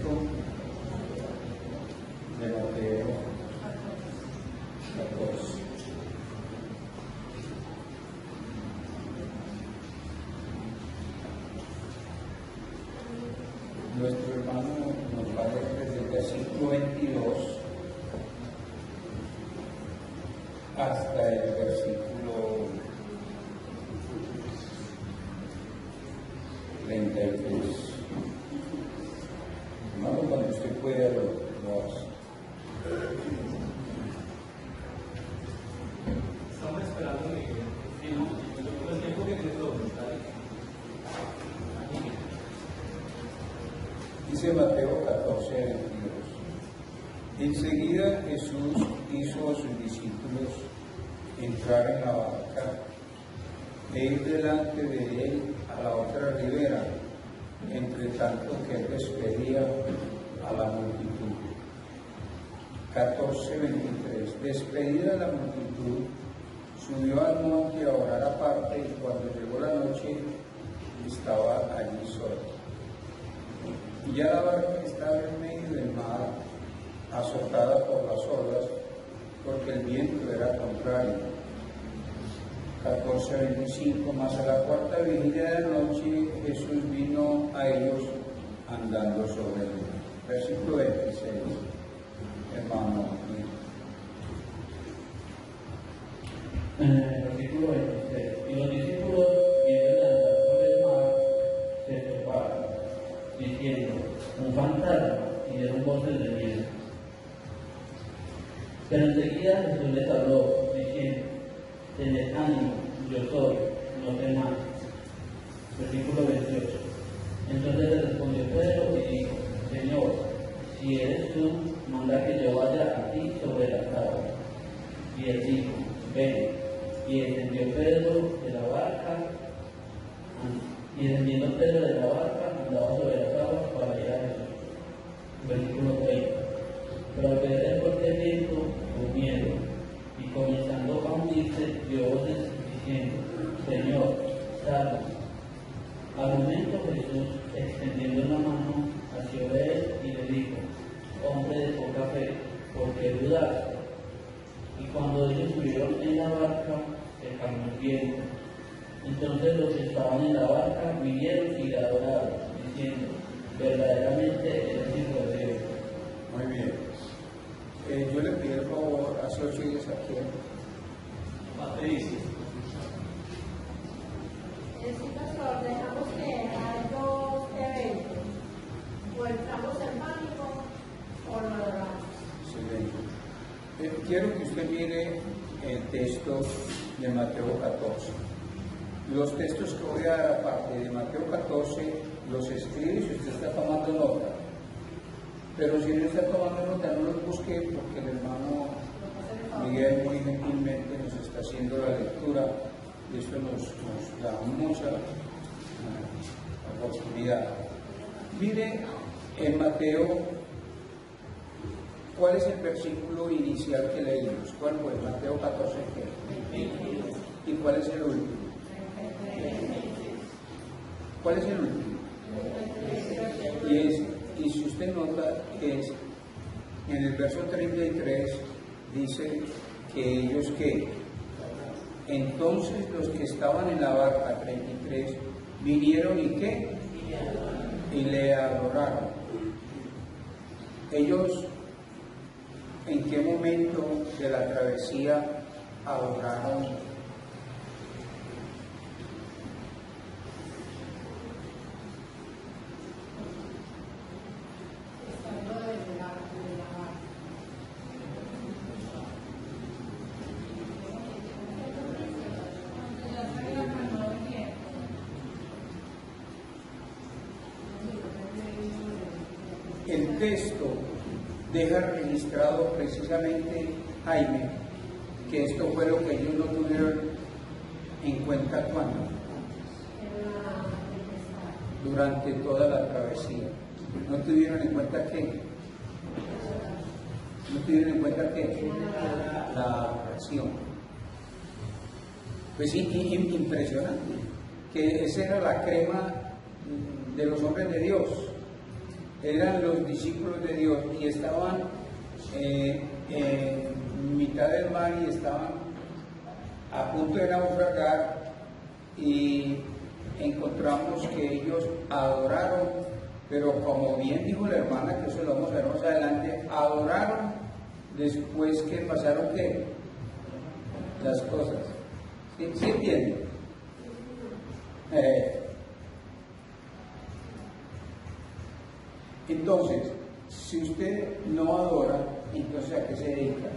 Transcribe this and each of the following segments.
texto de Mateo 14. Nuestro hermano nos va a leer desde el versículo 22 hasta el versículo 33. Hermano, cuando usted pueda lo hace. Estamos esperando que el tiempo que te toque, Dice Mateo 14, 22. Enseguida Jesús hizo a sus discípulos entrar en la barca e ir delante de él a la otra ribera, entre tanto que él despedía a la multitud. 14:23. Despedida la multitud, subió al monte a orar aparte, y cuando llegó la noche estaba allí solo. Y ya la barca estaba en medio del mar, azotada por las olas, porque el viento era contrario. 14:25. Mas a la cuarta vigilia de la noche Jesús vino a ellos andando sobre el mar. Versículo 26, hermano. En el versículo 26, y los discípulos viendo andar sobre el mar se turbaron, diciendo: un fantasma, y dieron voces de miedo. Pero enseguida Jesús les habló, diciendo: tened ánimo, yo soy, no temáis. Versículo 28. Entonces le respondió Pedro y dijo: Señor, si eres tú, manda que yo vaya a ti sobre las aguas. Y él dijo: ven. Y descendió Pedro de la barca, andaba sobre las aguas para ir a Jesús. Versículo 30. Pero al ver el fuerte viento, tuvo miedo, y comenzando a hundirse, dio voces diciendo: Señor, salva. Al momento Jesús, extendiendo la mano, asió de él y le dijo: hombre de poca fe, ¿por qué dudaste? Y cuando ellos subieron en la barca, se calmó el viento. Entonces los que estaban en la barca vinieron y le adoraron, diciendo: verdaderamente eres hijo de Dios. Muy bien. Yo le pido el favor a sus hijos aquí. Patricia. Sí, pastor, dejamos que hay dos eventos: o entramos en pánico o lo adoramos. Excelente. Quiero que usted mire el texto de Mateo 14. Los textos que voy a dar aparte de Mateo 14 los escribe si usted está tomando nota. Pero si no está tomando nota, no los busque, porque el hermano Miguel muy gentilmente nos está haciendo la lectura y esto nos da mucha oportunidad. Mire en Mateo, ¿cuál es el versículo inicial que leímos? ¿Cuál fue? Mateo 14, ¿qué? ¿Y cuál es el último? ¿Cuál es el último? Y si usted nota, es en el verso 33 dice que ellos que entonces los que estaban en la barca, 33, vinieron y qué, y le adoraron. Ellos, ¿en qué momento de la travesía adoraron? El texto deja registrado precisamente, Jaime, que esto fue lo que ellos no tuvieron en cuenta cuando durante toda la travesía. No tuvieron en cuenta qué, la oración. Pues sí, impresionante, que esa era la crema de los hombres de Dios. eran los discípulos de Dios y estaban en mitad del mar y estaban a punto de naufragar, y encontramos que ellos adoraron, pero como bien dijo la hermana, que eso lo vamos a ver más adelante, adoraron después que pasaron ¿qué? Las cosas. ¿Sí entienden? Entonces, si usted no adora, entonces ¿a qué se dedica?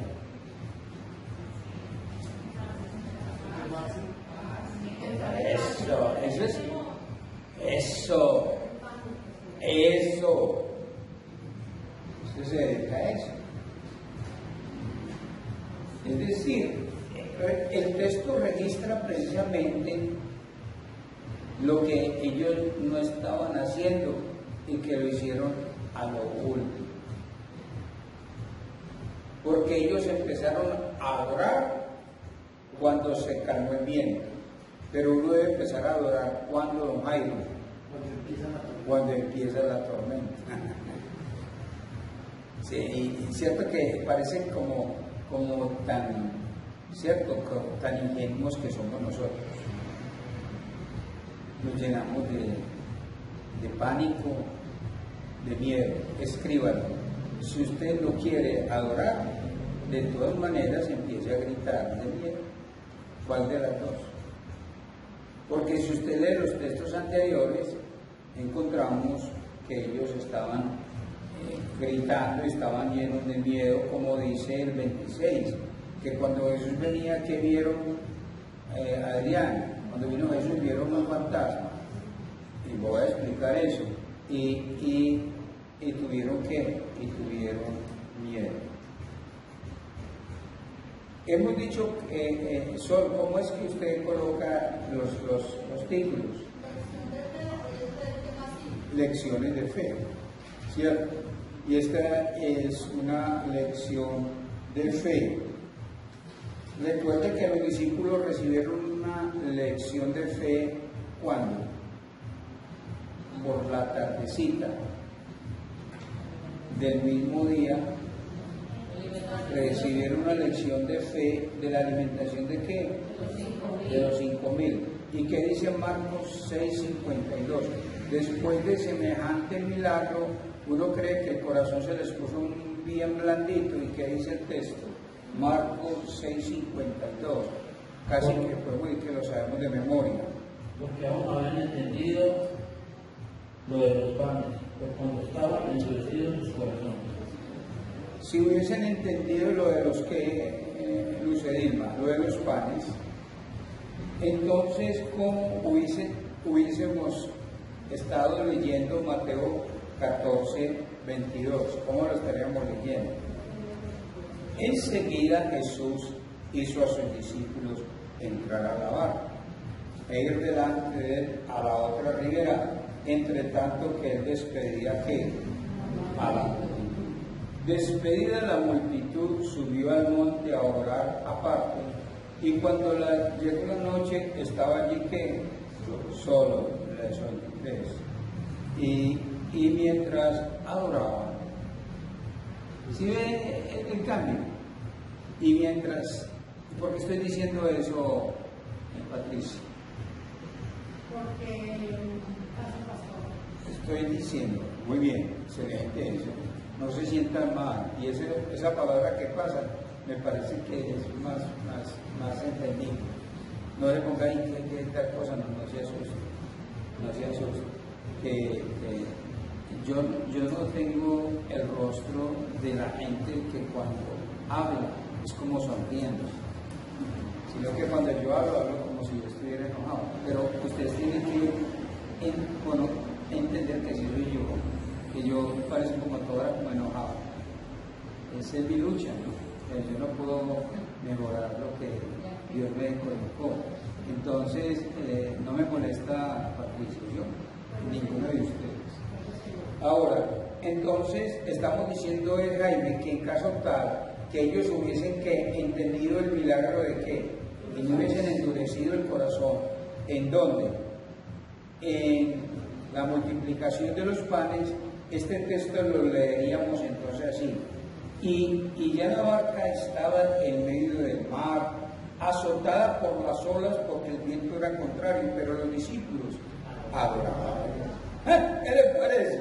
Eso. Usted se dedica a eso. Es decir, el texto registra precisamente lo que ellos no estaban haciendo y que lo hicieron a lo último. Porque ellos empezaron a adorar cuando se calmó el viento. Pero uno debe empezar a adorar cuando, don Jairo, cuando empieza la tormenta. Sí, y cierto que parece como tan, cierto, tan ingenuos que somos nosotros. Nos llenamos de pánico, de miedo. Escríbalo. Si usted no quiere adorar, de todas maneras empiece a gritar de miedo. ¿Cuál de las dos? Porque si usted lee los textos anteriores, encontramos que ellos estaban gritando, estaban llenos de miedo, como dice el 26, que cuando Jesús venía, ¿qué vieron, Adrián? Cuando vino Jesús vieron un fantasma, y voy a explicar eso, y tuvieron ¿qué? Y tuvieron miedo. Hemos dicho, Sol, ¿cómo es que usted coloca los títulos? Lecciones de fe, ¿cierto? Y esta es una lección de fe. Recuerde que los discípulos recibieron una lección de fe, ¿cuándo? Por la tardecita del mismo día. Recibieron una lección de fe de la alimentación de ¿qué? De los 5.000. ¿Y qué dice Marcos 6:52? Después de semejante milagro, uno cree que el corazón se les puso bien blandito. ¿Y qué dice el texto? Marcos 6:52. Casi que podemos decir que lo sabemos de memoria. Porque aún no habían entendido lo de los panes, por cuando estaban endurecidos sus corazones. Si hubiesen entendido lo de los que, Lucedilma, lo de los panes, entonces, ¿cómo hubiésemos estado leyendo Mateo 14:22? ¿Cómo lo estaríamos leyendo? Enseguida Jesús hizo a sus discípulos entrar a la barca e ir delante de él a la otra ribera, entre tanto que él despedía ¿qué? A la multitud. Despedida la multitud, subió al monte a orar aparte, y cuando llegó la noche estaba allí ¿qué? Solo, verso 23. Y mientras adoraban, ¿sí ve el cambio? Y mientras, ¿por qué estoy diciendo eso, Patricia? Porque pastor. Estoy diciendo, muy bien, excelente eso. No se sientan mal, y esa palabra que pasa me parece que es más entendible. No le pongáis que tal cosa, no se asuste. Yo no tengo el rostro de la gente que cuando habla es como sonriendo, sino que cuando yo hablo como si yo estuviera enojado. Pero ustedes tienen que entender que si soy yo, que yo parezco como toda como enojado. Esa es mi lucha, ¿no? Yo no puedo mejorar lo que Dios me colocó. Entonces, no me molesta Patricio, yo, ninguno de ustedes. Ahora, entonces, estamos diciendo, Jaime, que en caso tal que ellos hubiesen entendido el milagro de que y no hubiesen endurecido el corazón, ¿en dónde? En la multiplicación de los panes, este texto lo leeríamos entonces así. Y ya la barca estaba en medio del mar, azotada por las olas porque el viento era contrario, pero los discípulos adoraban a Dios. ¿Qué les parece?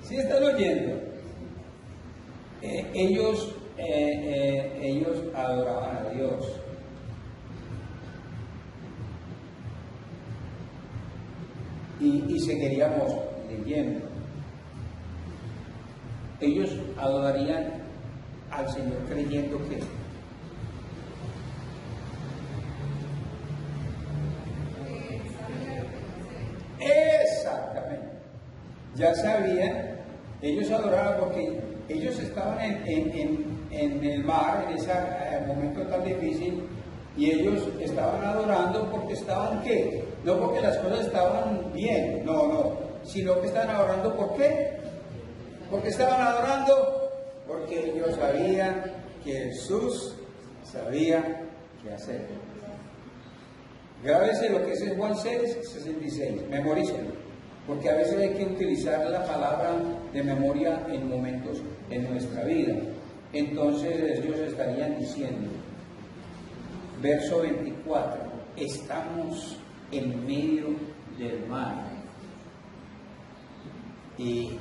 ¿Sí están oyendo? Ellos adoraban a Dios. Y seguiríamos leyendo. Ellos adorarían al Señor creyendo que exactamente, ya sabían, ellos adoraban porque ellos estaban en el mar, en ese momento tan difícil, y ellos estaban adorando porque estaban ¿qué? No porque las cosas estaban bien, no, sino que estaban adorando ¿por qué? Porque estaban adorando porque ellos sabían que Jesús sabía qué hacer. Grábese lo que es en Juan 6:66, memorícelo, porque a veces hay que utilizar la palabra de memoria en momentos en nuestra vida. Entonces ellos estarían diciendo, verso 24, estamos en medio del mar. Y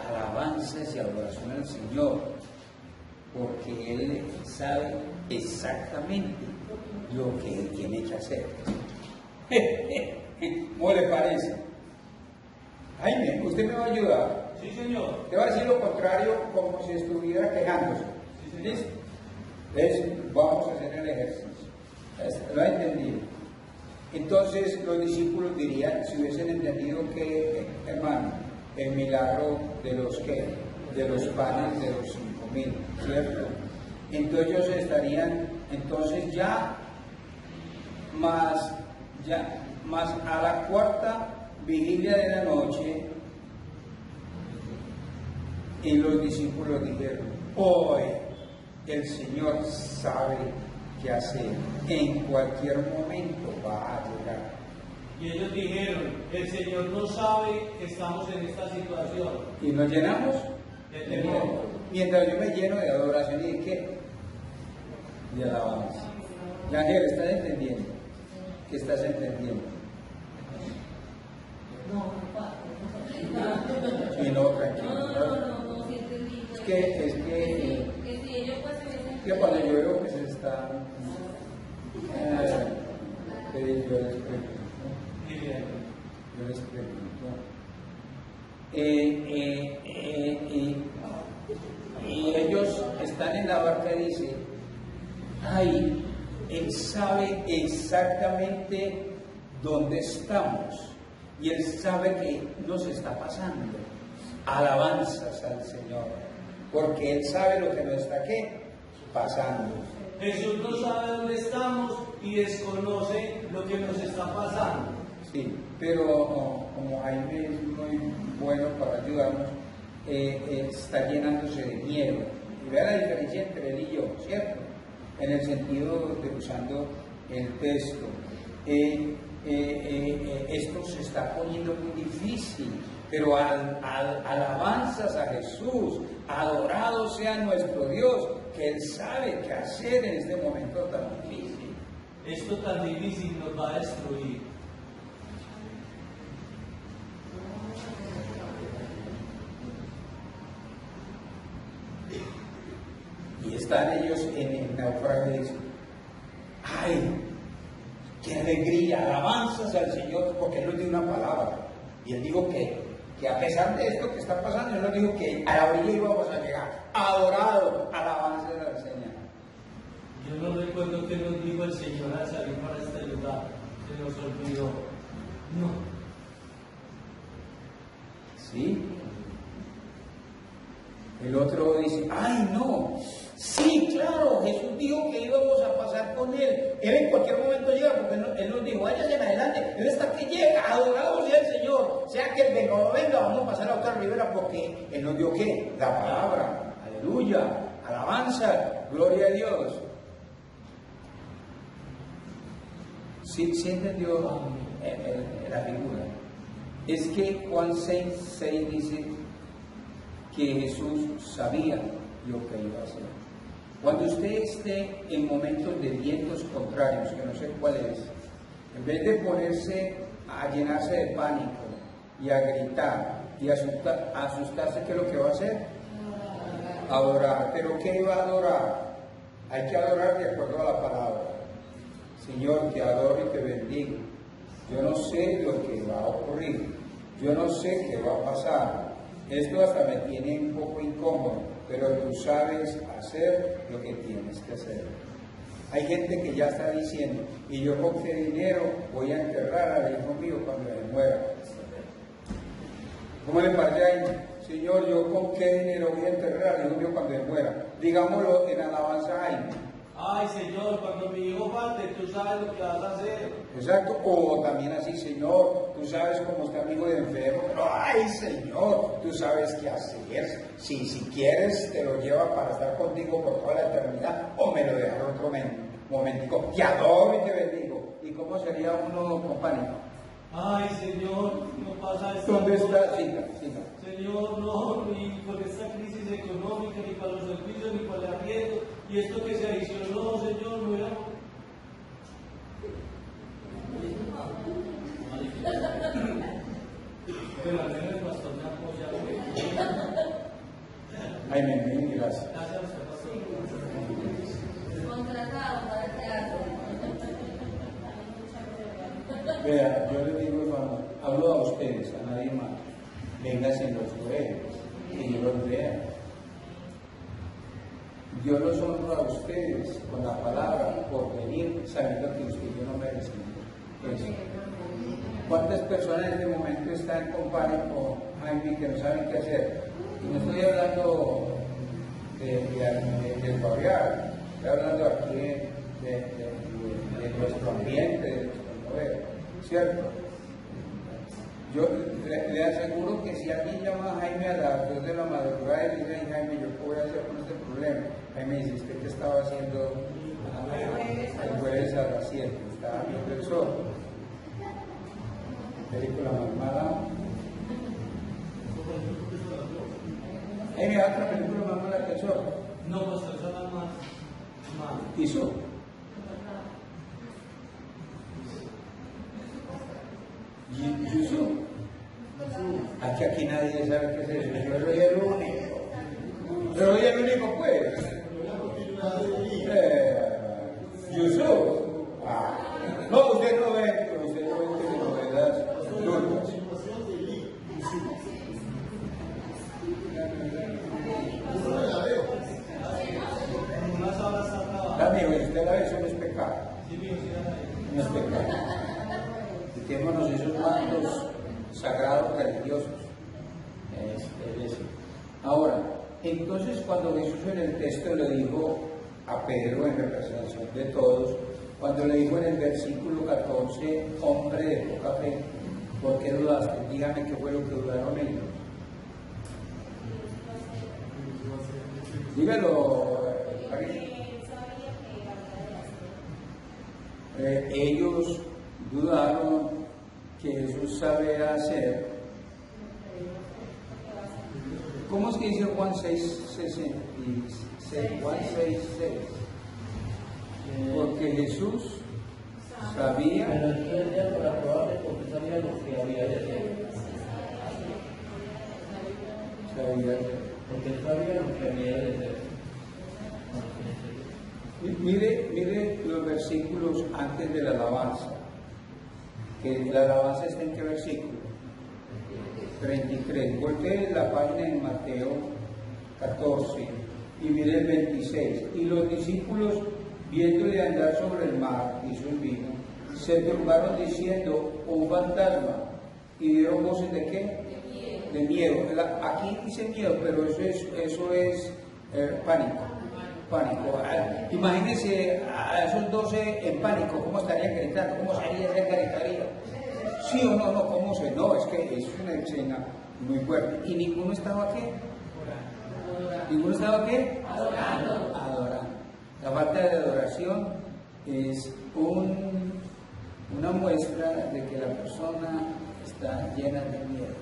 alabanzas y adoración al Señor, porque Él sabe exactamente lo que Él tiene que hacer. ¿Cómo le parece? Jaime, usted me va a ayudar. Sí, señor. Te va a decir lo contrario como si estuviera quejándose. Sí, ¿Listo? Entonces, vamos a hacer el ejercicio. ¿Lo ha entendido? Entonces, los discípulos dirían, si hubiesen entendido que, hermano, el milagro de los panes de los 5,000, ¿cierto? Entonces ellos estarían, entonces ya más a la cuarta vigilia de la noche, y los discípulos dijeron, hoy el Señor sabe qué hacer, en cualquier momento va a llegar. Y ellos dijeron, el Señor no sabe que estamos en esta situación. Y nos llenamos de temor. Mientras yo me lleno de adoración y de qué? De alabanza. Y Ángel, ¿estás entendiendo? ¿Qué estás entendiendo? Sí, no, tranquilo. No, sí entendí. Es que si ellos pues se hubiesen... que cuando yo veo que se está yo les pregunto. Yo les pregunto. Y ellos están en la barca y dicen, ay, Él sabe exactamente dónde estamos y Él sabe qué nos está pasando. Alabanzas al Señor, porque Él sabe lo que nos está ¿qué? Pasando. Jesús no sabe dónde estamos y desconoce lo que nos está pasando. Sí, pero como Jaime es muy bueno para ayudarnos, está llenándose de miedo. Y vea la diferencia entre él y yo, ¿cierto? En el sentido de usando el texto. Esto se está poniendo muy difícil, pero alabanzas a Jesús, adorado sea nuestro Dios, que Él sabe qué hacer en este momento tan difícil. Esto tan difícil nos va a destruir. Y están ellos en el naufragio y dicen, ¡ay! ¡Qué alegría! Alabanzas al Señor, porque Él nos dio una palabra. Y Él dijo que a pesar de esto que está pasando, Él nos dijo que a la orilla íbamos a llegar. Adorado, alabanzas al Señor. Yo no recuerdo qué nos dijo el Señor al salir para este lugar. Se nos olvidó. No. ¿Sí? El otro dice, ¡ay, no! Sí, claro, Jesús dijo que íbamos a pasar con Él. Él en cualquier momento llega, porque Él nos dijo, váyanse en adelante. Él está que llega, adorado sea el Señor. Sea que Él venga o no venga, vamos a pasar a otra ribera, porque Él nos dio ¿qué? La palabra. Aleluya, alabanza, gloria a Dios. ¿Sí entendió la figura? es que Juan 6:6 dice que Jesús sabía lo que iba a hacer. Cuando usted esté en momentos de vientos contrarios, que no sé cuál es, en vez de ponerse a llenarse de pánico y a gritar y a asustarse, ¿qué es lo que va a hacer? Adorar. ¿Pero qué va a adorar? Hay que adorar de acuerdo a la palabra. Señor, te adoro y te bendigo. Yo no sé lo que va a ocurrir. Yo no sé qué va a pasar. Esto hasta me tiene un poco incómodo, pero tú sabes hacer lo que tienes que hacer. Hay gente que ya está diciendo, y yo con qué dinero voy a enterrar al hijo mío cuando me muera. ¿Cómo le parece ahí? Señor, yo con qué dinero voy a enterrar al hijo mío cuando me muera. Digámoslo en alabanza a Jaime. Ay, Señor, cuando mi hijo falte, tú sabes lo que vas a hacer. Exacto, o también así, Señor, tú sabes cómo está mi hijo de enfermo, pero ay, Señor, tú sabes qué hacer. Si quieres, te lo lleva para estar contigo por toda la eternidad, o me lo dejas otro momentico. Te adoro y te bendigo. ¿Y cómo sería uno con pánico? Ay, Señor, no pasa esto. ¿Dónde está? Siga. Señor, no, ni con esta crisis económica, ni para los servicios, ni para el arriendo, y esto que se adicionó, Señor, no era. Pero al menos el pastor me apoya. Ay, me gracias. Gracias, pastor. Contratado para el teatro. Vea, yo les digo, hermano, hablo a ustedes, a nadie más. Vénganse en los jueves, que yo los vea. Yo los honro a ustedes con la palabra por venir sabiendo que usted y yo no merecemos eso. ¿Cuántas personas en este momento están con pánico, Jaime, que no saben qué hacer? Y no estoy hablando del barrial, estoy hablando aquí de nuestro ambiente, de nuestro mover, ¿cierto? Yo le aseguro que si alguien llama a Jaime a las 2 de la madrugada y le dice, Jaime, ¿yo qué voy a hacer con este problema? Jaime dice, ¿usted qué estaba haciendo el jueves a las 7? Estaba viendo el sol. Película más mala. Jaime, ¿otra película más mala que el sol? No, pastor, eso es más. ¿Hizo? ¿Yusuf? Aquí nadie sabe qué es eso. Yo soy el único. Yo soy el único, pues. Yusuf. No, usted no ve novedades turcas. Unas horas está Amigo, usted la ve, eso no es pecado. Sí, mío, sí, No es pecado. Quitémonos esos mantos sagrados religiosos. Ahora, entonces cuando Jesús en el texto le dijo a Pedro en representación de todos, cuando le dijo en el versículo 14, hombre de poca fe, ¿por qué dudaste? Dígame qué fue lo que dudaron ellos. Dígalo, ellos dudaron que Jesús sabe hacer. ¿Cómo es que dice Juan 6:66? Juan 6:6. Porque Jesús sabía. Pero esto decía para probarle porque sabía lo que había de hacer. Porque él sabía lo que había de hacer. Mire los versículos antes de la alabanza. Que la alabanza está en qué versículo? 33. Voltee la página en Mateo 14 y mire el 26. Y los discípulos, viéndole andar sobre el mar y sus vino, se turbaron diciendo, un fantasma. Y dieron voces de qué? De miedo. Aquí dice miedo, pero eso es pánico. Pánico. Imagínense a esos 12 en pánico, ¿cómo estarían gritando? ¿Cómo sería esa gritaría? ¿Sí o no? No, ¿cómo se? No, es que es una escena muy fuerte. ¿Y ninguno estaba qué? ¿Ninguno estaba qué? Adorando. La falta de adoración es una muestra de que la persona están llenas de miedo,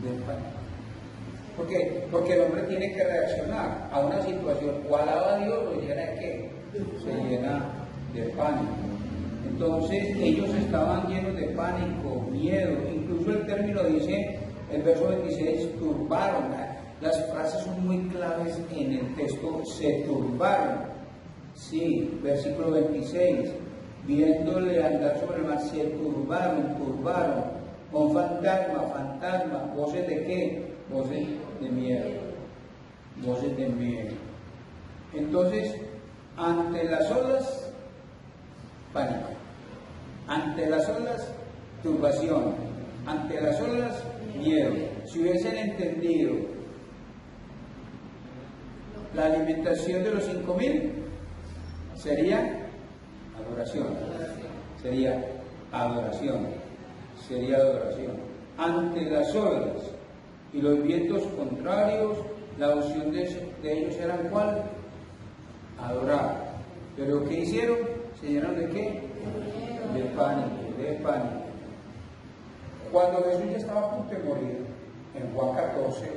de pánico. ¿Por qué? Porque el hombre tiene que reaccionar a una situación, o alaba a Dios, o llena de qué? Se llena de pánico. Entonces ellos estaban llenos de pánico, miedo, incluso el término dice, el verso 26, turbaron. Las frases son muy claves en el texto, se turbaron. Sí, versículo 26, viéndole andar sobre el mar, se turbaron, con fantasma, voces de qué? Voces de miedo, voces de miedo. Entonces, ante las olas, pánico. Ante las olas, turbación. Ante las olas, miedo. Si hubiesen entendido la alimentación de los 5,000, sería adoración. Sería adoración. Sería adoración. Ante las olas y los vientos contrarios, la opción de ellos era ¿cuál? Adorar. Pero ¿qué hicieron? ¿Se llenaron de qué? De pánico. Cuando Jesús ya estaba a punto de morir, en Juan 14,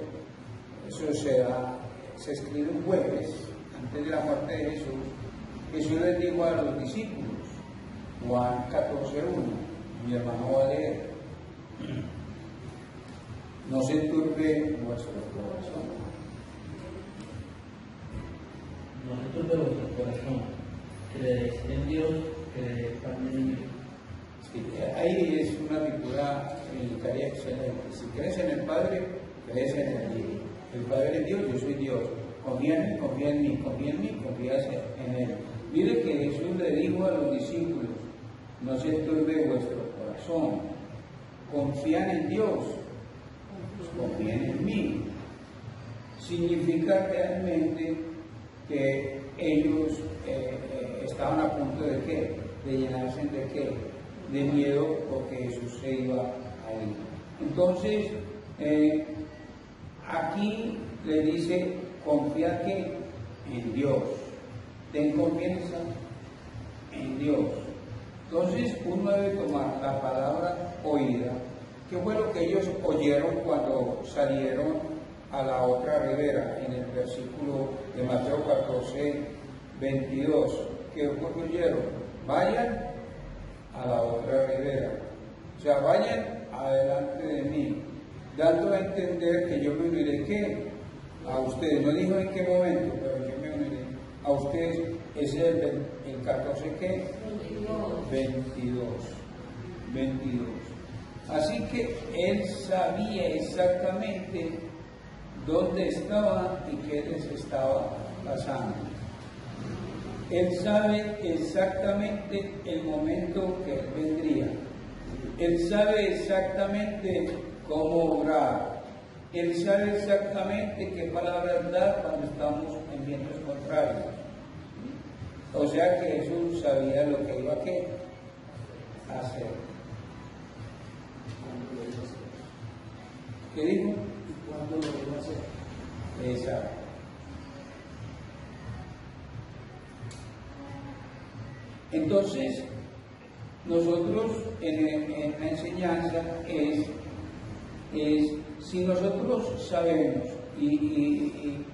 eso se escribe un jueves, antes de la muerte de Jesús, Jesús les dijo a los discípulos, Juan 14:1, mi hermano va a leer, no se turbe vuestro corazón. No se turbe vuestro corazón, creéis en Dios, creéis también en mí. Sí, ahí es una figura militar excelente. Si crees en el Padre, crees en el Hijo. El Padre es Dios, yo soy Dios. Confía en mí, confías en Él. Mire que Jesús le dijo a los discípulos, no se turbe vuestro corazón. Confían en Dios, pues confían en mí. Significa realmente que ellos estaban a punto de ¿qué? De llenarse de ¿qué? De miedo porque Jesús se iba a ir. Entonces, aquí le dice, confía que en Dios, ten confianza en Dios. Entonces uno debe tomar la palabra oída, que fue lo que ellos oyeron cuando salieron a la otra ribera, en el versículo de Mateo 14:22, que fue que oyeron, vayan a la otra ribera, o sea, vayan adelante de mí, dando a entender que yo me uniré ¿qué? A ustedes. No dijo en qué momento, pero yo me uniré a ustedes. Ese es el 14 ¿qué? 22. Así que él sabía exactamente dónde estaban y qué les estaba pasando. Él sabe exactamente el momento que él vendría. Él sabe exactamente cómo obrar. Él sabe exactamente qué palabras dar cuando estamos en vientos contrarios. O sea que Jesús sabía lo que iba a hacer. ¿Qué dijo? ¿Cuándo lo iba a hacer? Exacto. Entonces, nosotros en la enseñanza es si nosotros sabemos y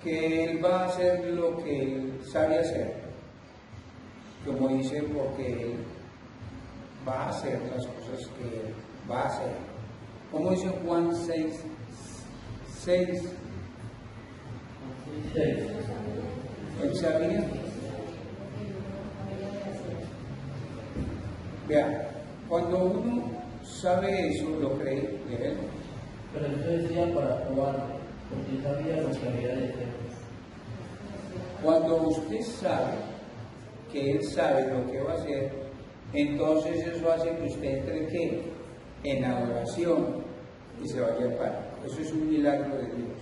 que Él va a hacer lo que Él sabe hacer, como dice, porque Él va a hacer las cosas que Él va a hacer. Como dice Juan 6:6, Él sabía. Vean, cuando uno sabe eso, lo cree de Él. Pero eso decía para probarlo, porque sabía lo que había de hacer. Cuando usted sabe que Él sabe lo que va a hacer, entonces eso hace que usted entre ¿qué? En adoración y se vaya al pánico. Eso es un milagro de Dios.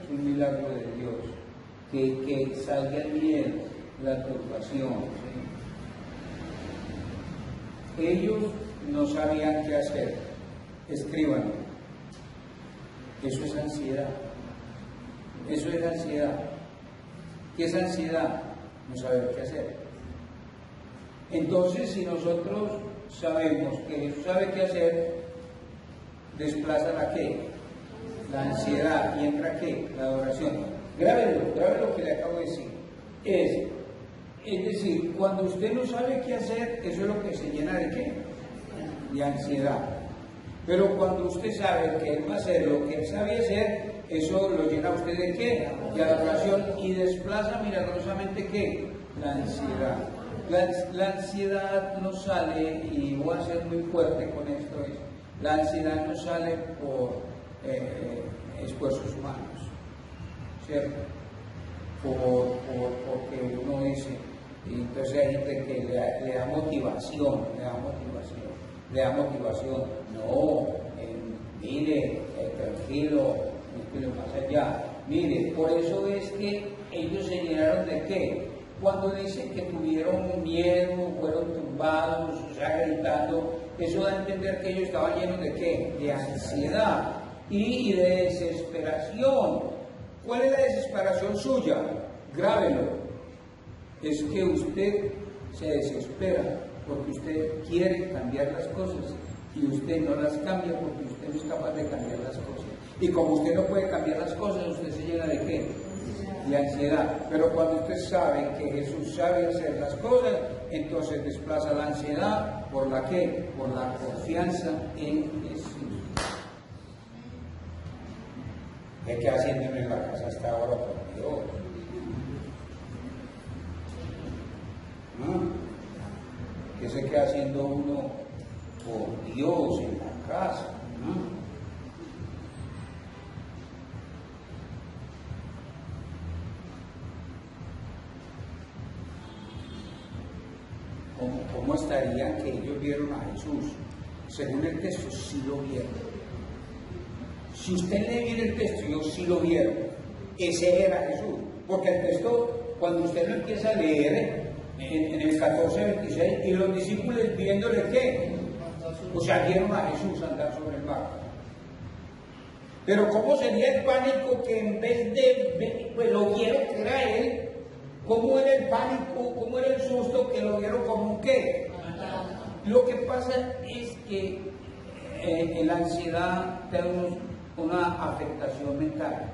Es un milagro de Dios. Que salga el miedo, la turbación. ¿Sí? Ellos no sabían qué hacer. Escríbanlo. Eso es ansiedad. Eso es ansiedad. ¿Qué es ansiedad? No saber qué hacer. Entonces, si nosotros sabemos que Jesús sabe qué hacer, desplaza la qué, la ansiedad, y entra qué, la adoración. Grábelo lo que le acabo de decir. Es decir, cuando usted no sabe qué hacer, eso es lo que se llena de qué, de ansiedad. Pero cuando usted sabe que Él va a hacer lo que Él sabe hacer, eso lo llena a usted de qué, de adoración, y desplaza milagrosamente qué, la ansiedad. La ansiedad no sale, y voy a ser muy fuerte con esto, la ansiedad no sale por esfuerzos humanos, ¿cierto? Porque uno dice, y entonces hay gente que le da motivación. No, mire, tranquilo, más allá. Mire, por eso es que ellos se llenaron de qué. Cuando dicen que tuvieron miedo, fueron tumbados, o sea, gritando, eso da a entender que ellos estaban llenos de qué, de ansiedad y de desesperación. ¿Cuál es la desesperación suya? Grábelo. Es que usted se desespera porque usted quiere cambiar las cosas y usted no las cambia porque usted no es capaz de cambiar las cosas. Y como usted no puede cambiar las cosas, usted se llena de qué? De ansiedad. Pero cuando usted sabe que Jesús sabe hacer las cosas, entonces desplaza la ansiedad por la qué? Por la confianza en Jesús. ¿Qué queda haciendo en la casa hasta ahora, por Dios? ¿Qué se queda haciendo uno por Dios en la casa? ¿Cómo estarían que ellos vieron a Jesús? Según el texto, sí lo vieron. Si usted lee bien el texto, ellos sí lo vieron. Ese era Jesús. Porque el texto, cuando usted lo empieza a leer, en el 14:26, y los discípulos viéndole qué, o sea, vieron a Jesús andar sobre el mar. Pero ¿cómo sería el pánico que en vez de, pues lo vieron que era Él? ¿Cómo era el pánico, cómo era el susto que lo vieron como un qué? Lo que pasa es que la ansiedad tiene una afectación mental.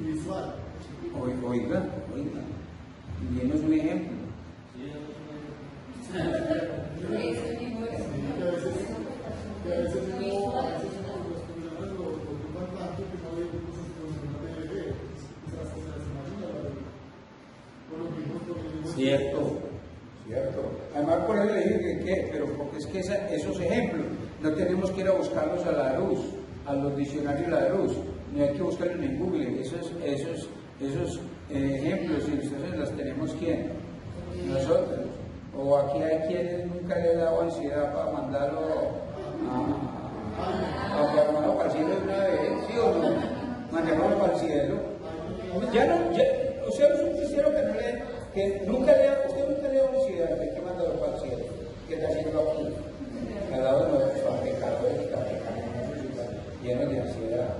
Visual. Oiga, y denos un ejemplo. Que a veces no lo preocupan tanto que no hay cosas que no debe ver. Quizás se las imagina, Cierto. Además, por eso le dije que pero porque es que esos ejemplos no tenemos que ir a buscarlos a la luz, a los diccionarios de la luz, no hay que buscarlos en Google. Esos ejemplos y ustedes las tenemos ¿quién? Nosotros. O aquí hay quienes nunca le he dado ansiedad para mandarlo a mi hermano para el cielo de una vez, ¿sí o no? Mandémoslo para el cielo. O sea, es un cristiano que nunca le da ansiedad, hay que mandarlo para el cielo. ¿Qué está haciendo aquí? Al lado de nosotros, pecadores, llenos de ansiedad.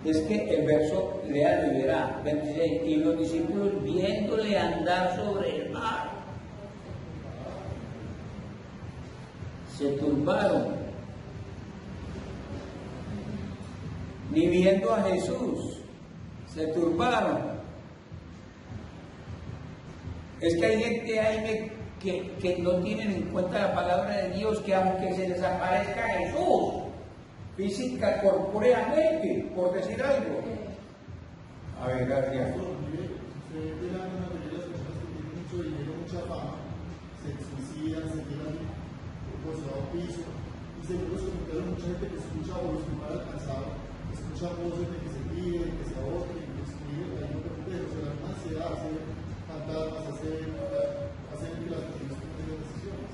Es que el verso léalo y verá, 26, y los discípulos viéndole andar sobre el mar, se turbaron, ni viendo a Jesús, se turbaron. Es que hay gente ahí que no tienen en cuenta la palabra de Dios, que aunque se les aparezca Jesús, física, corpóreamente, por decir algo. A ver, gracias. Se ve la mayoría de las personas que tienen mucho dinero, mucha fama, se suicidan, se quedan por su piso, y según los comentarios, mucha gente que escucha o los mal alcanzado, escucha voces de que se pide, que se ahogue, que se escribe, hay un proceso, o sea, la ansiedad hace fantasmas, hace que las personas tomen decisiones.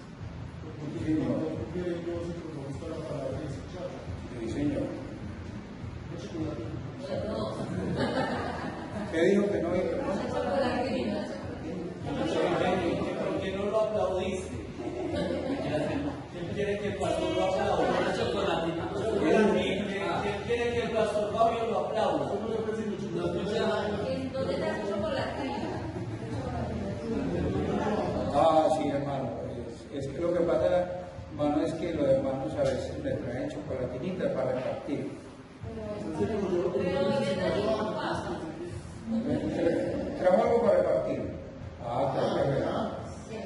Porque no confían en Dios y no buscan la palabra y escuchar. Sí, señor. No chocolate. ¿Qué dijo? es que los hermanos a veces me traen chocolatinita para repartir. ¿Trajo algo para repartir? Ah, claro. Sí.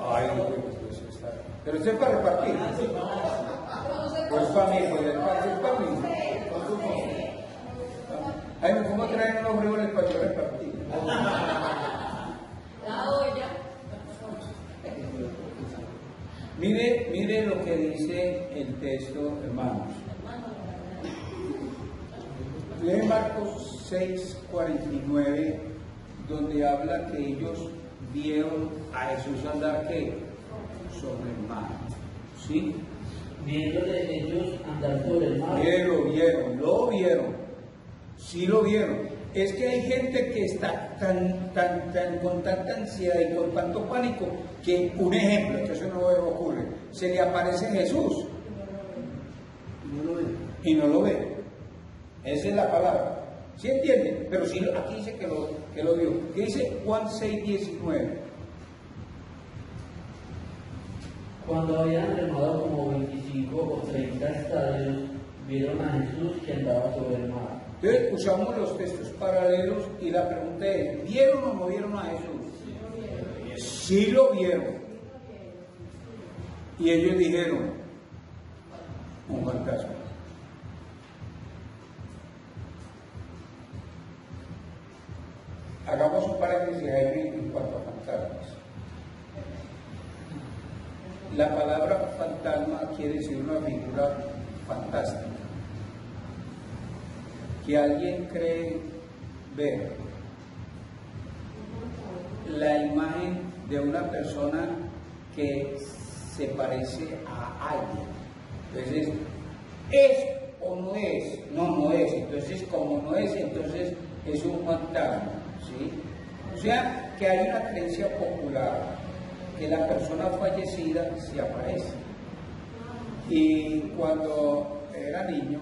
Ay, pues está. Pero usted es para repartir. Pues para mí, pues es para mí. Ay, ¿cómo traen los frijoles para yo repartir? La olla. Mire lo que dice el texto, hermanos. Lee Marcos 6:49, donde habla que ellos vieron a Jesús andar ¿qué? Sobre el mar. ¿Sí? Viéndole ellos andar sobre el mar. Lo vieron. Sí lo vieron. Es que hay gente que está con tanta ansiedad y con tanto pánico que, un ejemplo, que eso no ocurre, se le aparece Jesús y no lo ve. Esa es la palabra. ¿Sí entienden? Pero sí, aquí dice que lo vio. ¿Qué dice Juan 6:19? Cuando habían remado como 25 o 30 estadios, vieron a Jesús que andaba sobre el mar. Entonces usamos los textos paralelos y la pregunta es, ¿vieron o no vieron a Jesús? Sí lo vieron. Y ellos dijeron, un fantasma. Hagamos un paréntesis ahí en cuanto a fantasmas. La palabra fantasma quiere decir una figura fantástica, que alguien cree ver la imagen de una persona que se parece a alguien. Entonces, ¿es o no es? No es. Entonces, como no es, entonces es un fantasma, ¿sí? O sea, que hay una creencia popular que la persona fallecida se aparece. Y cuando era niño,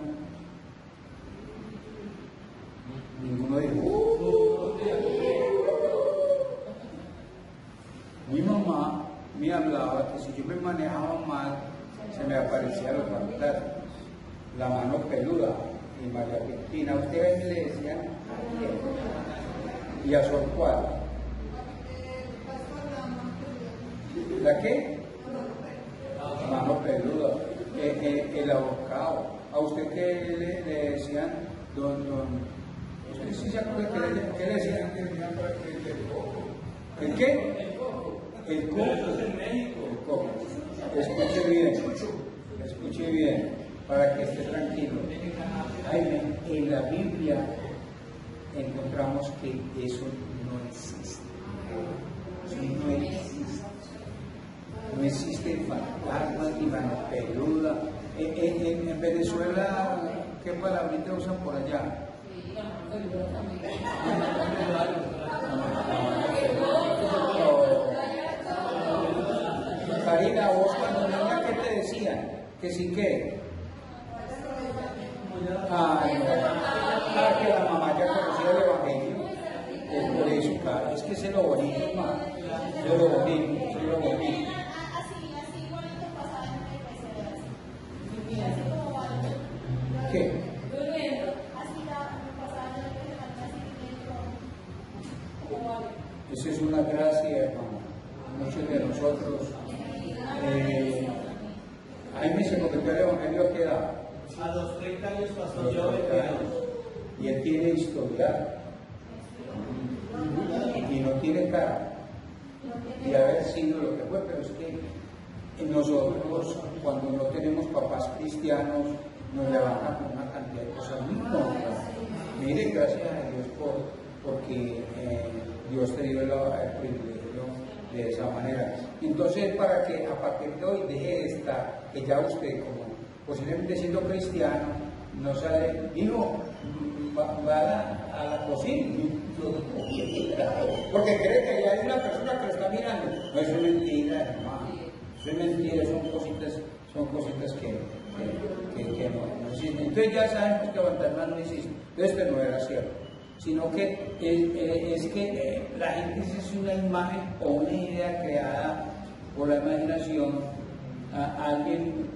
ninguno dijo, mi mamá me hablaba que si yo me manejaba mal, se me aparecían los fantasmas, la mano peluda, y María Cristina, ustedes le decían, y a Sor Juan. ¿La qué? Mano peluda, el ahorcado. ¿A usted qué le decían, don? ¿Usted sí se acuerda qué le decían? ¿El qué? El coco. El coco. Escuche bien, para que esté tranquilo. En la Biblia encontramos que eso no existe. No existe. No existe fantasma ni mano peluda. En Venezuela, ¿qué palabrita usan por allá? Karina, vos cuando niña, ¿qué te decían? Que sí que. Que la mamá ya conocía el Evangelio. Es por eso, claro. Es que es lo bonito, hermano. Es lo bonito. ¿Qué? Eso es una gracia, hermano. Muchos de nosotros. Ahí me se convirtió el Evangelio a qué edad. A los 30 años pasó yo 20 años. Y él tiene historial. Y no tiene cara de haber sido lo que fue, pero es que nosotros, cuando no tenemos papás cristianos, nos levantan con una cantidad de cosas muy tontas. Mire, gracias a Dios porque Dios te dio el privilegio de esa manera. Entonces, para que a partir de hoy deje de estar, que ya usted, como posiblemente siendo cristiano, no sale, digo, va a la cocina, porque cree que ya hay una persona que lo está mirando. No, eso es mentira, hermano. Eso es mentira, son son cositas que no existen. Entonces ya sabemos que fantasmas no existen. Entonces esto no era cierto, sino que es que la gente es una imagen o una idea creada por la imaginación a alguien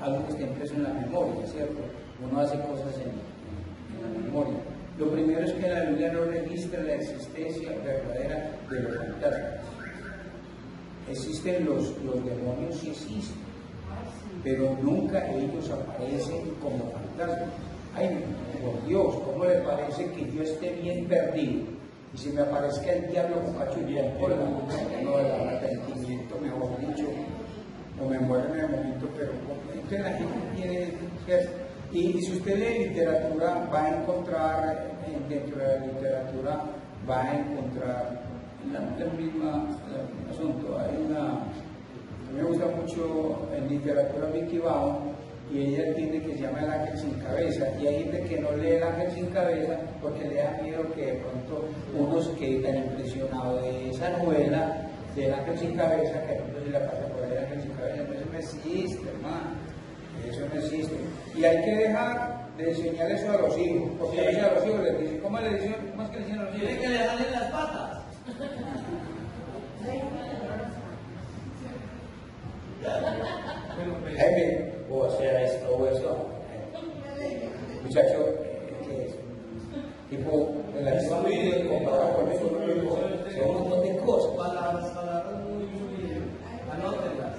algo que está impreso en la memoria, ¿cierto? Uno hace cosas en la memoria. Lo primero es que la Biblia no registra la existencia verdadera de los fantasmas. Existen los demonios, sí existen, pero nunca ellos aparecen como fantasmas. Ay, por Dios, ¿cómo le parece que yo esté bien perdido? Y si me aparezca el diablo con cachullón por el arrepentimiento, mejor dicho, o me muero en el momento, pero entonces la gente tiene, ¿cierto? Y si usted lee literatura, va a encontrar, dentro de la literatura, va a encontrar el mismo asunto. A mí me gusta mucho en literatura Vicky Baum, y ella tiene que se llama El ángel sin cabeza, y hay gente que no lee El ángel sin cabeza porque le da miedo que de pronto unos queden impresionados de esa novela del ángel sin cabeza, que de pronto se la pasa por el ángel sin cabeza. Eso no existe, hermano, eso no existe, y hay que dejar de enseñar eso a los hijos, porque a veces a los hijos les dicen, ¿cómo es que le dicen a los hijos? Tiene que dejarle las patas. Jaime, o sea esto o eso. Muchacho, ¿qué es? Tipo, relativamente comparado con eso, son un montón de cosas. Palabras muy, anótenlas.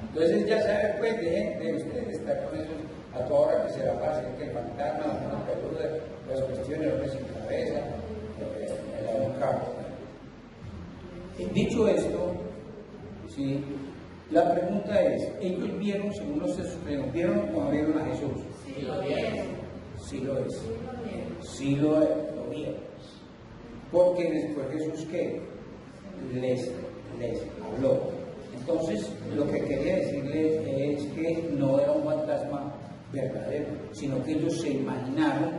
Entonces ya saben, pues, de ustedes estar con eso a toda hora que se la pase, que el fantasma, la peluda, las cuestiones, los sin cabeza, el carro. Dicho esto, ¿sí? La pregunta es, ellos vieron, según los textos, ¿vieron o no vieron a Jesús? Sí, lo vieron. Sí lo es. Sí lo vieron. Porque después Jesús, ¿qué? Les habló. Entonces, lo que quería decirles es que no era un fantasma verdadero, sino que ellos se imaginaron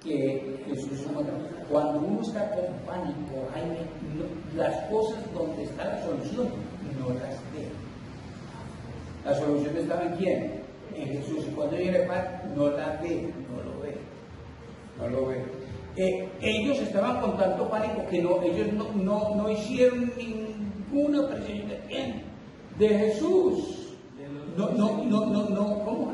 que Jesús es un fantasma. Cuando uno está con pánico, Jaime, las cosas donde está la solución no las ve. La solución estaba en quién? En Jesús. Y cuando viene paz, no la ve, no lo ve. Ellos estaban con tanto pánico que ellos no hicieron ninguna presión de quién, de Jesús. ¿Cómo?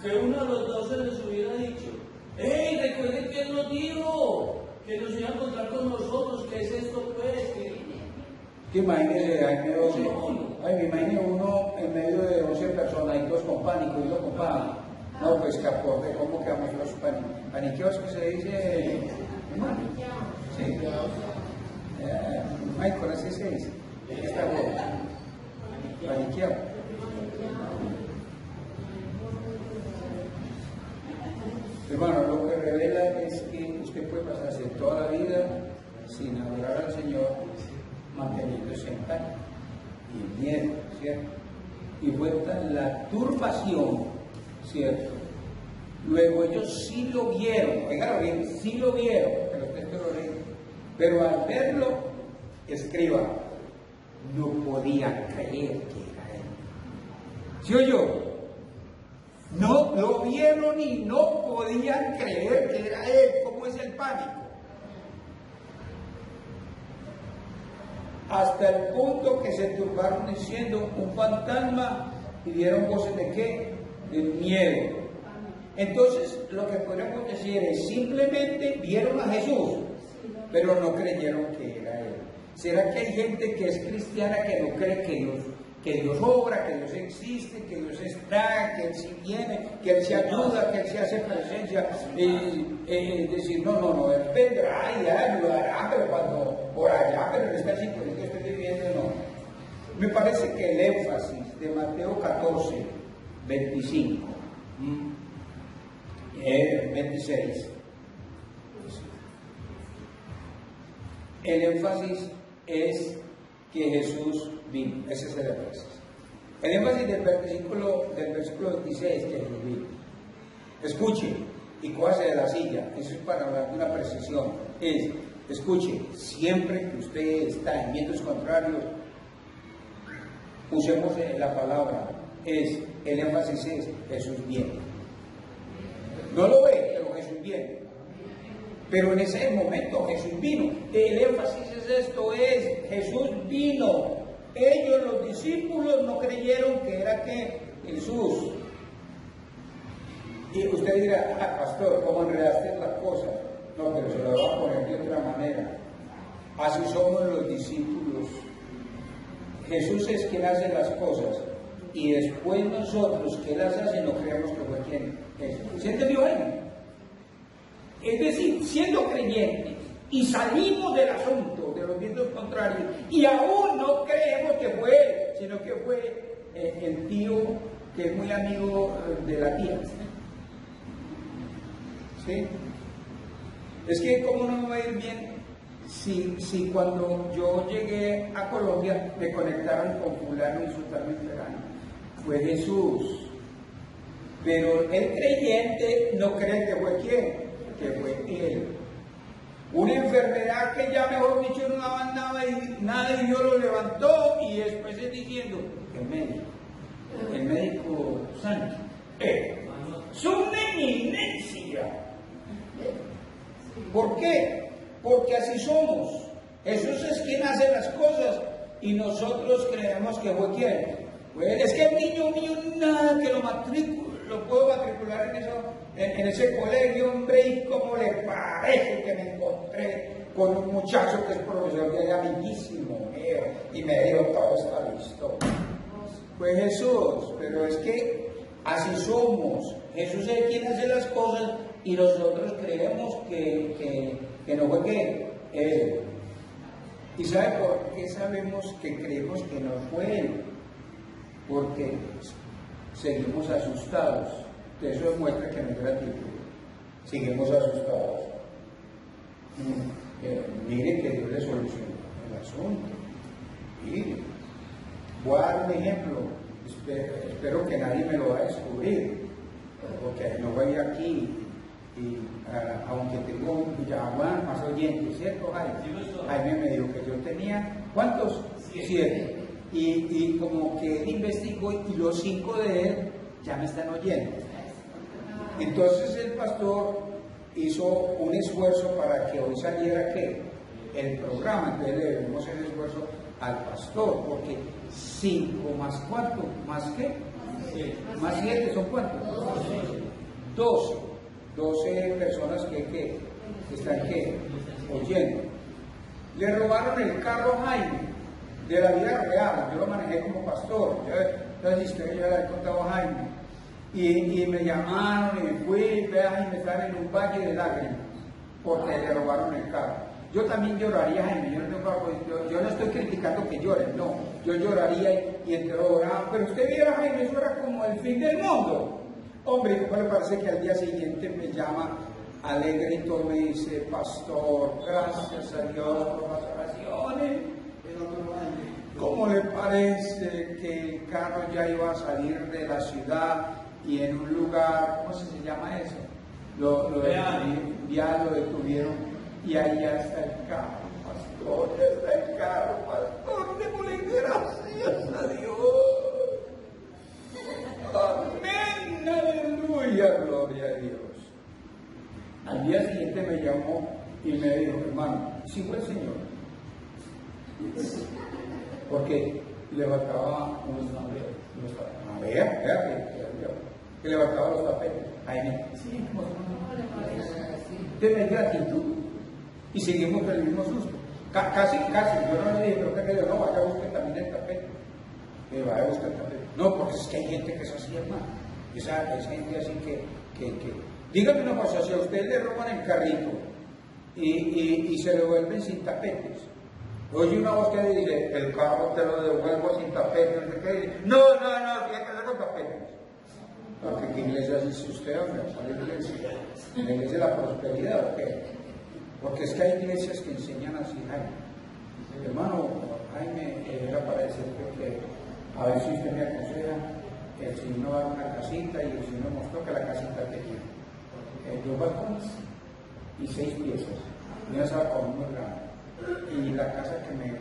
Que uno de los 12 les hubiera dicho, ¡hey! Recuerden que Él nos dijo que nos iba a encontrar con nosotros, ¿qué es esto pues? Que imagínese, me imagino uno en medio de 11 personas y todos con pánico y yo con pánico. No, pues que aporte, ¿cómo quedamos los paniqueados que se dice? Sí. Michael, así se dice. Está bueno. Paniqueado. Hermano, lo que revela es que usted puede pasarse toda la vida sin adorar al Señor, manteniéndose en pánico y en miedo, ¿cierto? Y vuelta la turbación, ¿cierto? Luego ellos sí lo vieron, oigan bien, sí lo vieron, pero usted lo lee. Pero al verlo, escriba, no podían creer que era Él. ¿Sí o yo? No lo vieron y no podían creer que era Él. ¿Cómo es el pánico? Hasta el punto que se turbaron diciendo un fantasma y dieron voces de qué? De miedo. Entonces, lo que podríamos decir es, simplemente vieron a Jesús, pero no creyeron que era Él. ¿Será que hay gente que es cristiana que no cree que Dios obra, que Dios existe, que Dios está, que Él sí viene, que Él se ayuda, que Él se hace presencia? Decir, no, Él vendrá y ayudará, pero cuando por allá, pero en esta situación que estoy viviendo, no. Me parece que el énfasis de Mateo 14, 25, 26, el énfasis es que Jesús vino. Ese es el énfasis. El énfasis del versículo 26 que Jesús vino. Escuche y cójase de la silla. Eso es para hablar de una precisión. Escuche, siempre que usted está en vientos contrarios, usemos la palabra, el énfasis es Jesús viene. No lo ve, pero Jesús viene. Pero en ese momento Jesús vino. El énfasis es esto, es Jesús vino. Ellos, los discípulos, no creyeron que era que Jesús. Y usted dirá, pastor, ¿cómo enredaste las cosas? No, pero se lo voy a poner de otra manera. Así somos los discípulos. Jesús es quien hace las cosas. Y después nosotros que las hacen no creemos que fue quien es. ¿Se entendió ahí? Es decir, siendo creyentes y salimos del asunto de los vientos contrarios y aún no creemos que fue él, sino que fue el tío que es muy amigo de la tía. ¿Sí? Es que cómo no me va a ir bien si cuando yo llegué a Colombia me conectaron con fulano y sultano y ferano. Fue Jesús. Pero el creyente no cree que fue quién, que fue él. Una enfermedad que ya mejor dicho no avanzaba y nada y Dios lo levantó y después es diciendo, el médico Sánchez, su eminencia. ¿Por qué? Porque así somos. Jesús es quien hace las cosas y nosotros creemos que fue quien. Pues es que el niño mío nada que lo puedo matricular en ese colegio, hombre, y cómo le parece que me encontré con un muchacho que es profesor de allá, amiguísimo mío, y me dijo, todo está listo. Fue Jesús, pero es que así somos. Jesús es quien hace las cosas y nosotros creemos que no fue que él. ¿Y sabe por qué sabemos que creemos que no fue él? Porque seguimos asustados. Eso demuestra que no es gratitud. Seguimos asustados. Mire que Dios le solucionó el asunto. Mire. Voy a dar un ejemplo. Espero que nadie me lo va a descubrir. Porque no voy aquí. Y aunque tengo ya más oyentes, ¿cierto, Jaime? Jaime me dijo que yo tenía, ¿cuántos? 7. Y como que él investigó y los 5 de él ya me están oyendo. Entonces el pastor hizo un esfuerzo para que hoy saliera ¿qué? El programa. Entonces le debemos el esfuerzo al pastor, porque 5 más 4, ¿más qué? Más 7 son cuántos? 12 personas que están oyendo. Le robaron el carro a Jaime de la vida real. Yo lo manejé como pastor. Entonces historia ya la he contado a Jaime. Y me llamaron y me fui, vean, y me estaban en un valle de lágrimas porque le robaron el carro. Yo también lloraría, Jaime. Yo no estoy criticando que lloren, no. Yo lloraría y entero oraba. Pero usted viera, Jaime, eso era como el fin del mundo. Hombre, ¿cómo le parece que al día siguiente me llama alegre y todo me dice, pastor, gracias a Dios por las oraciones? ¿Cómo le parece que el carro ya iba a salir de la ciudad y en un lugar, ¿cómo se llama eso? Ya lo detuvieron y ahí ya está el carro, pastor, ya está el carro, pastor, démosle gracias a Dios. Amén, aleluya, gloria a Dios. Al día siguiente me llamó y me dijo, hermano, sí fue el Señor. Porque levantaba unos tapetes. Que levantaba los tapetes. Jaime, sí, como de gratitud. Y seguimos con el mismo susto. Casi, yo no le dije, pero que no, vaya a buscar también el tapete. Vaya a buscar el tapete. No, porque es que hay gente que es así, hermano. Esa gente así que dígame una cosa, si a usted le roban el carrito y se lo devuelven sin tapetes, oye una voz que dice, el carro te lo devuelvo sin tapetes, no, tiene que ser con tapetes. Porque ¿qué iglesia dice usted, hombre? ¿Cuál iglesia? ¿La iglesia de la prosperidad o qué? Porque es que hay iglesias que enseñan así, Jaime. Hermano, Jaime, era para decirte que a ver si usted me aconseja, el Señor nos da una casita y el Señor nos mostró que la casita tenía 2 balcones y 6 piezas, y una sala con muy grande. Y la casa que me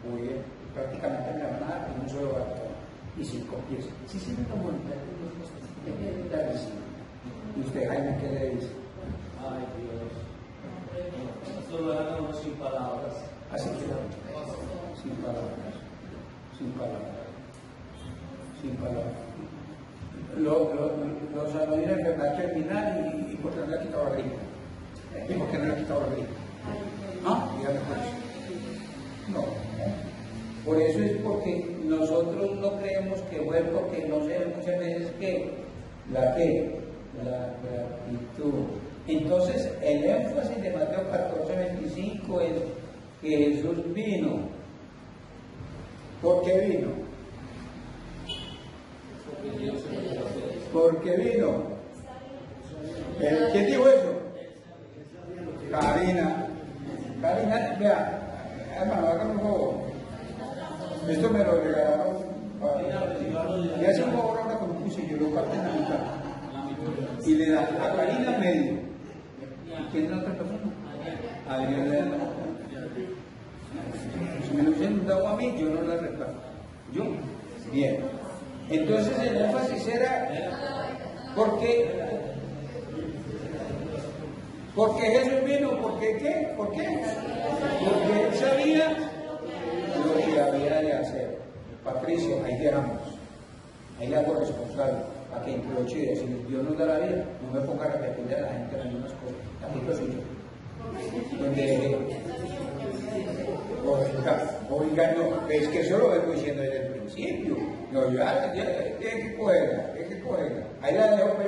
voy prácticamente me la van a dar en un solo balcón. y 5 pies. Si se me lo monta, es clarísimo. ¿Y usted, Jaime, qué le dice? Ay, Dios. Esto lo dejan a uno sin palabras. Así que, sin palabras, sin palabras, sin palabras. Los alumnos de enfermedad terminal y por qué no le ha quitado la gripe. ¿Y por qué no le ha quitado la gripe? ¿Ah? Dígame pues. No. Por eso es porque nosotros no creemos que fue porque no sé muchas veces que la gratitud. Entonces el énfasis de Mateo 14:25 es que Jesús vino. ¿Por qué vino? Porque vino. ¿Quién dijo eso? Karina, vea, hermano, hágame un favor. Esto me lo regalaron. Y hace un favor ahora con un cuchillo, lo parten a la mitad. Y le da a Karina medio. ¿Y quién es la otra persona? Adrián le da la otra. Si me lo hubiesen dado a mí, yo no la reclamo. Yo, bien. Entonces el énfasis era porque Jesús vino, ¿por qué qué? ¿Por qué? Porque él sabía lo que había de hacer. Patricio, ahí dejamos. Ahí la hago responsable. Para que entre 8 y 10, si Dios nos da la vida, no me ponga a repetirle a la gente las mismas cosas. Aquí lo soy yo. Donde oiga, no, es que eso lo vengo diciendo desde el principio. No, ya, que cogerla. Ahí la dejo